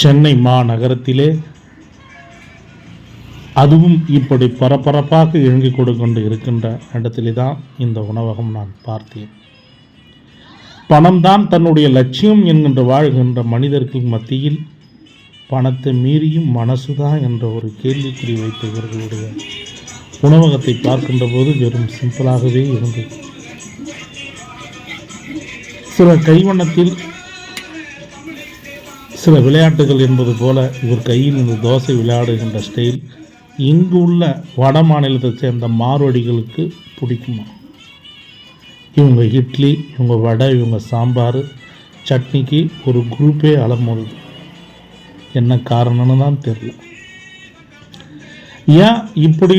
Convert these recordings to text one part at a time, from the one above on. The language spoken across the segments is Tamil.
சென்னை மாநகரத்திலே அதுவும் இப்படி பரபரப்பாக இயங்கிக் கொண்டு இருக்கின்ற இடத்திலே தான் இந்த உணவகம் நான் பார்த்தேன். பணம்தான் தன்னுடைய லட்சியம் என்கின்ற வாழ்கின்ற மனிதர்கள் மத்தியில் பணத்தை மீறியும் மனசுதான் என்ற ஒரு கேள்விக்குறி வைத்த இவர்களுடைய உணவகத்தை பார்க்கின்ற போது வெறும் சிம்பிளாகவே இருந்தது. சில கைவண்ணத்தில் சில விளையாட்டுகள் என்பது போல இவர் கையில் இந்த தோசை விளையாடுகின்ற ஸ்டைல் இங்கு உள்ள வட மாநிலத்தை சேர்ந்த மார்வடிகளுக்கு பிடிக்குமா? இவங்க இட்லி, இவங்க வடை, இவங்க சாம்பார், சட்னிக்கு ஒரு குரூப்பே அலமோது. என்ன காரணம்னு தான் தெரியல. ஏன் இப்படி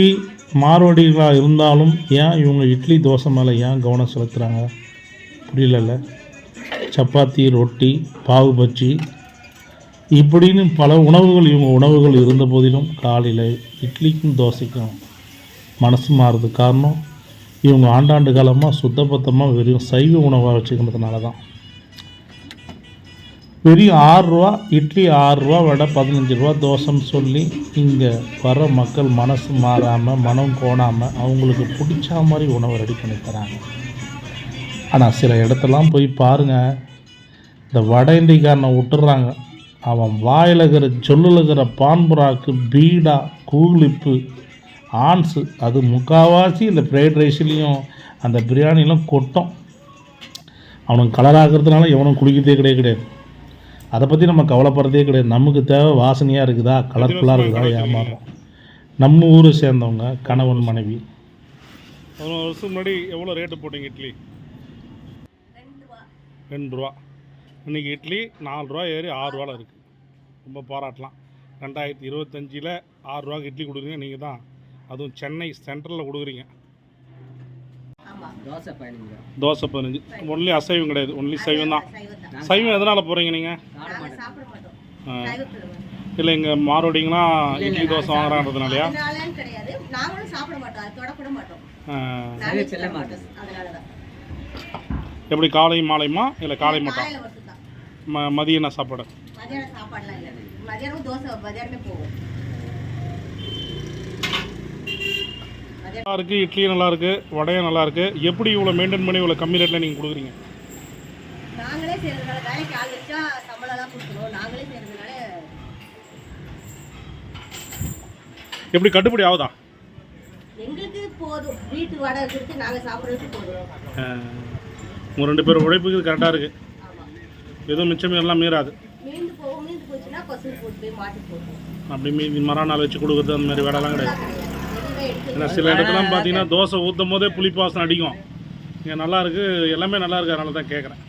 மார்வடிகளாக இருந்தாலும் ஏன் இவங்க இட்லி தோசை மேலே ஏன் கவனம் செலுத்துகிறாங்க புரியல. சப்பாத்தி, ரொட்டி, பாவு பஜ்ஜி இப்படின்னு பல உணவுகள் இவங்க உணவுகள் இருந்த போதிலும் காலையில் இட்லிக்கும் தோசைக்கும் மனசு மாறுறது காரணம் இவங்க ஆண்டாண்டு காலமாக சுத்தபத்தமாக வெறும் சைவ உணவாக வச்சுக்கிறதுனால தான். வெறும் 6 ரூபா இட்லி, 6 ரூபா வடை, 15 ரூபா தோசைன்னு சொல்லி இங்கே வர மக்கள் மனசு மாறாமல் மனம் கோணாமல் அவங்களுக்கு பிடிச்ச மாதிரி உணவை ரெடி பண்ணி தராங்க. ஆனால் சில இடத்தெல்லாம் போய் பாருங்கள், இந்த வட இண்டிக்காரனை விட்டுறாங்க. அவன் வாயில் இருக்கிற சொல்லில் இருக்கிற பான்புராக்கு, பீடா, கூலிப்பு, ஆன்ஸு அது முக்கால்வாசி இந்த ஃப்ரைட் ரைஸ்லேயும் அந்த பிரியாணிலாம் கொட்டும். அவனுக்கு கலராகிறதுனால எவனும் குளிக்கிறதே கிடையாது. அதை பற்றி நம்ம கவலைப்படுறதே கிடையாது. நமக்கு தேவை வாசனையாக இருக்குதா, கலர்ஃபுல்லாக இருக்குதா, ஏமாறும். நம்ம ஊரை சேர்ந்தவங்க கணவன் மனைவி. 11 வருஷம் முன்னாடி எவ்வளோ ரேட்டு போட்டிங்க இட்லி? 2 ரூபா. இன்றைக்கி இட்லி 4 ரூபா ஏறி 6 ரூபாவில் இருக்குது. ரொம்ப பாராட்டலாம். 2025 6 ரூபாய்க்கு இட்லி கொடுக்குறீங்க நீங்கள் தான், அதுவும் சென்னை சென்ட்ரலில் கொடுக்குறீங்க. தோசை 15. ஒன்லி அசைவம் கிடையாது, ஒன்லி சைவம் தான். சைவம் எதனால் போகிறீங்க நீங்கள்? இல்லை இங்கே மாறுவடிங்களாம் இட்லி தோசை வாங்குறான்றதுனாலயா? எப்படி காலை மாலைமா இல்லை காலை மட்டும்? மதியம் என்ன சாப்பாடு? நல்லா இருக்குது, இட்லியும் நல்லா இருக்குது, வடையும் நல்லா இருக்குது. எப்படி இவ்வளோ மெயின்டைன் பண்ணி இவ்வளோ கம்மி ரேட்டில் நீங்கள் கொடுக்குறீங்க? நாங்களே செய்கிறதுனால வேலைக்கு ஆள் வச்சா சம்பளம்லாம் கொடுக்கணும். நாங்களே செய்கிறதுனால எப்படி கட்டுப்படி ஆகுதா? எங்களுக்கு போதும், வீட்டு வாடகை கொடுத்து நாங்கள் சாப்பிட்றதுக்கு போதும். உங்கள் 2 பேரும் உழைப்புக்கு கரெக்டாக இருக்குது. எதுவும் மிச்சம் எல்லாம் மீறாது. மீந்து போச்சுன்னா பசு போட்டு மாட்டி போட்டு அப்படி மீதி மறுநாள் வச்சு கொடுக்குறது அந்த மாதிரி வேலைலாம் கிடையாது. ஏன்னா சில இடத்துலாம் பார்த்தீங்கன்னா தோசை ஊற்றும் போதே புளிப்பாசனம் அடிக்கும். இங்கே நல்லா இருக்குது, எல்லாமே நல்லா இருக்குது, அதனால தான் கேட்குறேன்.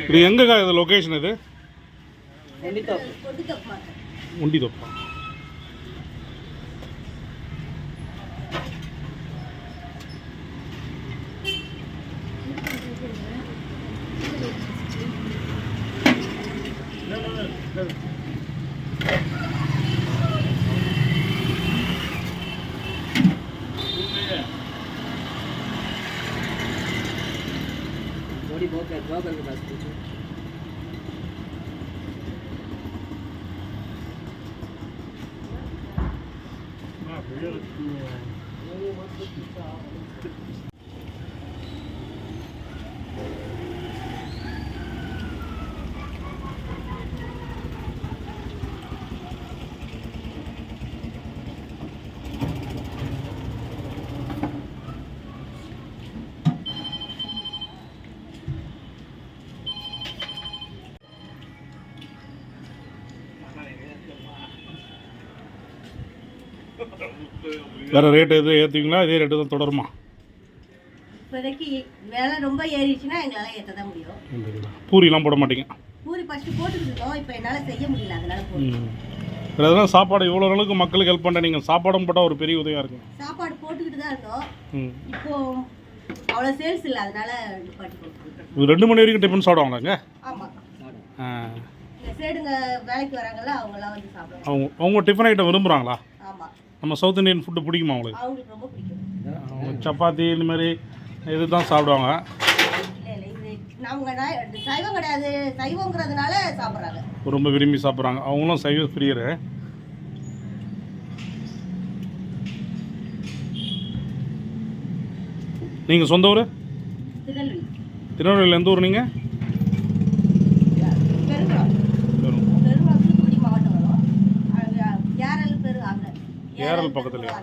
இது எங்கே இது லொக்கேஷன்? இது உண்டிதொப்பா. जोकर के पास पूछो। வேறு ரேட்டு எதுவும் ஏற்றுவீங்களா? இதே ரேட்டு தான் தொடருமா? இப்போ இப்போதைக்கு விலை ரொம்ப ஏறிடுச்சுன்னா எங்களால் ஏற்ற தான் முடியும். பூரிலாம் போட மாட்டீங்க? பூரி ஃபஸ்ட்டு போட்டுக்கிட்டு இருந்தோம், இப்போ என்னால் செய்ய முடியல, அதனால போட்டு. அதெல்லாம் சாப்பாடு இவ்வளோ அளவுக்கு மக்களுக்கு ஹெல்ப் பண்ணுற நீங்கள் சாப்பாடும் போட்டால் ஒரு பெரிய உதவியாக இருக்கும். சாப்பாடு போட்டுக்கிட்டு தான் இருந்தோம், இப்போ அவ்வளோ சேல்ஸ் இல்லை, அதனால நிப்பாட்டி போட்டு. 2 மணி வரைக்கும் டிஃபன் சாப்பிடுவாங்களாங்க? ஆமாம், இந்த சைடுங்க வேலைக்கு வராங்கல்ல அவங்களாம் வந்து சாப்பிடுவாங்க. அவங்க டிஃபன் ஐட்டம் விரும்புகிறாங்களா? ஆமாம், நம்ம சவுத் இந்தியன் ஃபுட்டு பிடிக்குமா அவங்களுக்கு? அவங்களுக்கு ரொம்ப பிடிக்கும். அவங்க சப்பாத்தி இந்த மாதிரி இது தான் சாப்பிடுவாங்க. இல்லை இல்லை, இது அவங்க சைவம் கிடையாது, சைவங்கிறதுனால சாப்பிட்றாங்க, ரொம்ப விரும்பி சாப்பிட்றாங்க. அவங்களும் சைவ பிரியர். நீங்கள் சொந்த ஊர்? திருநெல்வேலி. திருநெல்வேலியில் எந்த ஊர் நீங்கள்? பெருங்குளம், தூத்துக்குடி மாவட்டம் வரும். ஏரல் பேர் அங்கே, ஏரல் பக்கத்துலையா?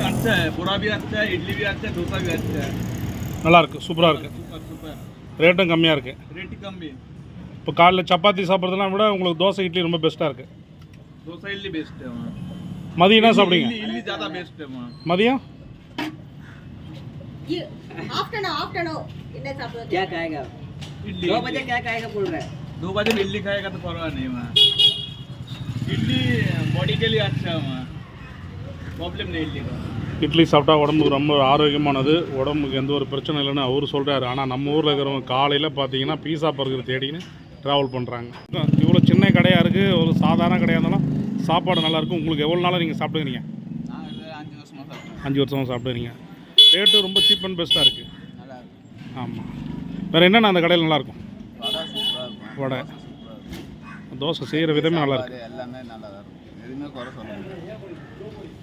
अच्छा है, पूरा भी अच्छा है, इडली भी अच्छा है, डोसा भी अच्छा है. நல்லா இருக்கு, சூப்பராக இருக்கு. Super super. ரேட்டும் கம்மியாக இருக்கு. रेट कम भी. இப்போ காலைல சப்பாத்தி சாப்பிட்றதுலாம் விட உங்களுக்கு தோசை இட்லி ரொம்ப பெஸ்ட்டாக இருக்கு. डोसा इडली बेस्ट है वहाँ. மதியம் என்ன சாப்பிடுங்க? इडली ज़्यादा बेस्ट है वहाँ. மதியம் आफ्टरनून என்ன சாப்பிடுறது? क्या खाएगा? इडली 2 बजे क्या खाएगा बोल रहा है? 2 बजे में इडली खाएगा तो परवाह नहीं वहाँ. इडली बॉडी के लिए अच्छा है वहाँ, प्रॉब्लम नहीं इडली का. இட்லி சாப்பிட்டா உடம்புக்கு ரொம்ப ஆரோக்கியமானது, உடம்புக்கு எந்த ஒரு பிரச்சனை இல்லைன்னு அவர் சொல்கிறாரு. ஆனால் நம்ம ஊரில் இருக்கிறவங்க காலையில் பார்த்தீங்கன்னா பீஸா பர்கர் தேடின்னு ட்ராவல் பண்ணுறாங்க. இவ்வளோ சின்ன கடையாக இருக்குது, ஒரு சாதாரண கடையாக இருந்தாலும் சாப்பாடு நல்லாயிருக்கும். உங்களுக்கு எவ்வளோ நாளாக நீங்கள் சாப்பிடுறீங்க? 5 வருஷமாக சாப்பிட்றேன். 5 வருஷமாக சாப்பிடுறீங்க. ரேட்டு ரொம்ப சீப் அண்ட் பெஸ்ட்டாக இருக்குது. நல்லா இருக்கும். ஆமாம். வேறு என்னென்ன அந்த கடையில் நல்லாயிருக்கும்? வடை சூப்பராக இருக்கும். வடை, தோசை செய்கிற விதமே நல்லாயிருக்கு. எல்லாமே நல்லா தான் இருக்கும், எதுவுமே குறை சொல்ல முடியாது.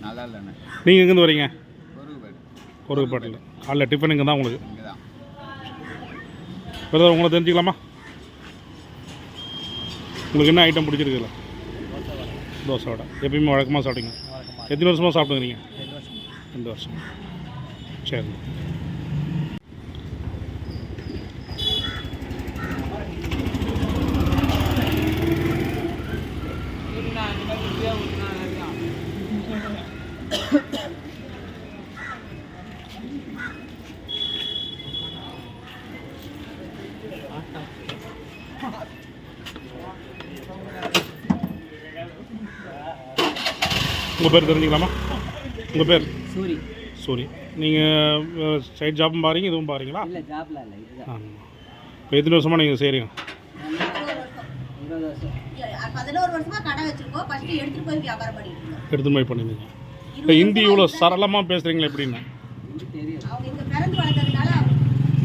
நல்லா இல்லைண்ணே. நீங்கள் எங்கேருந்து வரீங்க? குறுகுபேடு. குறுகுப்பேட்டில். காலைல டிஃபன் இங்கே தான் உங்களுக்கு? இங்கே தான். பிரதர் உங்களை தெரிஞ்சுக்கலாமா? உங்களுக்கு என்ன ஐட்டம் பிடிச்சிருக்குல்ல? தோசை வடை. எப்பயுமே வழக்கமாக சாப்பிட்டீங்க? எத்தனை வருஷமாக சாப்பிட்டுக்கிறீங்க? 2 வருஷம். சரி. உங்கள் பேர் தெரிஞ்சுக்கலாமா? உங்கள் பேர்? சூரி. சூரி. நீங்கள் சைட் ஜாப்பும் பாருங்க, இதுவும் பாருங்களா? இல்லை ஜாப்லாம் இல்லை, இதுதான். ஆமாம். இப்போ எத்தனை வருஷமாக நீங்கள் செய்கிறீங்க? 20 வருஷம். 11 வருஷமா கடை வச்சிருக்கோம். ஃபர்ஸ்ட் எடுத்துட்டு போய் வியாபாரம் பண்ணிட்டு இருக்கோம். எடுத்துன்னு போய் பண்ணிருந்தீங்க. இப்போ ஹிந்தி இவ்வளோ சரளமாக பேசுகிறீங்களா எப்படின்னு? தெரியும். அவங்க இங்கே பிறந்து வளர்ந்ததுனால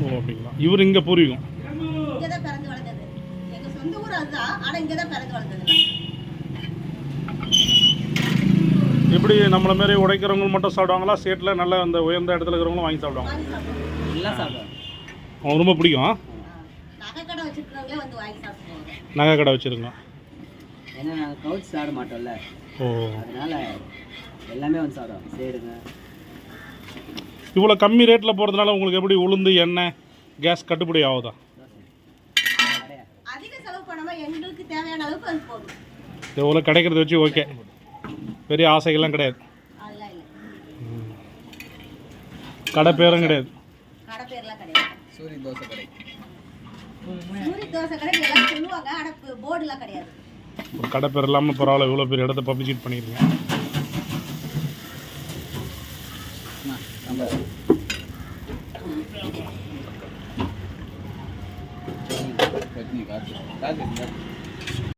ஓ அப்படிங்களா? இவர் இங்கே பூர்வீகம்? இங்கே தான் பிறந்து வளர்ந்தது. எங்கள் சொந்த ஊர் அதுதான், ஆனால் இங்கே தான் பிறந்து வளர்ந்தது. எப்படி நம்மளை மாரி உடைக்கிறவங்க மட்டும் சாப்பிடுவாங்களா? ஸ்டேட்டில் நல்ல அந்த உயர்ந்த இடத்துல இருக்கிறவங்களும் வாங்கி சாப்பிடுவாங்க? எல்லாம் சாப்பிடுவோம். அவங்க ரொம்ப பிடிக்கும். நகை கடை வச்சிருக்கிறவங்களே வந்து வாங்கி சாப்பிடுவாங்க. நகை கடை வச்சுருங்க. ஏன்னா நாங்கள் கவுச்சு சாப்பிட மாட்டோம்ல, ஓ. அதனால எல்லாமே வந்து சாப்பிடுவோம். சரிங்க. இவ்வளோ கம்மி ரேட்டில் போகிறதுனால உங்களுக்கு எப்படி உளுந்து எண்ணெய் கேஸ் கட்டுப்படி ஆகுதா? அதிக செலவு பண்ணாமல் எங்களுக்கு தேவையான அளவுக்கு அது போதும். எவ்வளோ கிடைக்கிறத வச்சு ஓகே, பெரிய ஆசைகள்லாம் கிடையாது. அதெல்லாம் இல்லை. கடை பேரும் கிடையாது. கடை பேர்லாம் கிடையாது. சூரிய தோசை கடை. சூரிய தோசை கடை எல்லாம் சொல்லுவாங்க, ஆனா போர்டுலாம் கிடையாது. ஒரு கடை பேர் இல்லாமல் பரவாயில்ல, இவ்வளோ பெரிய இடத்த பப்ளிசிட் பண்ணியிருக்கேன். சட்னி காசு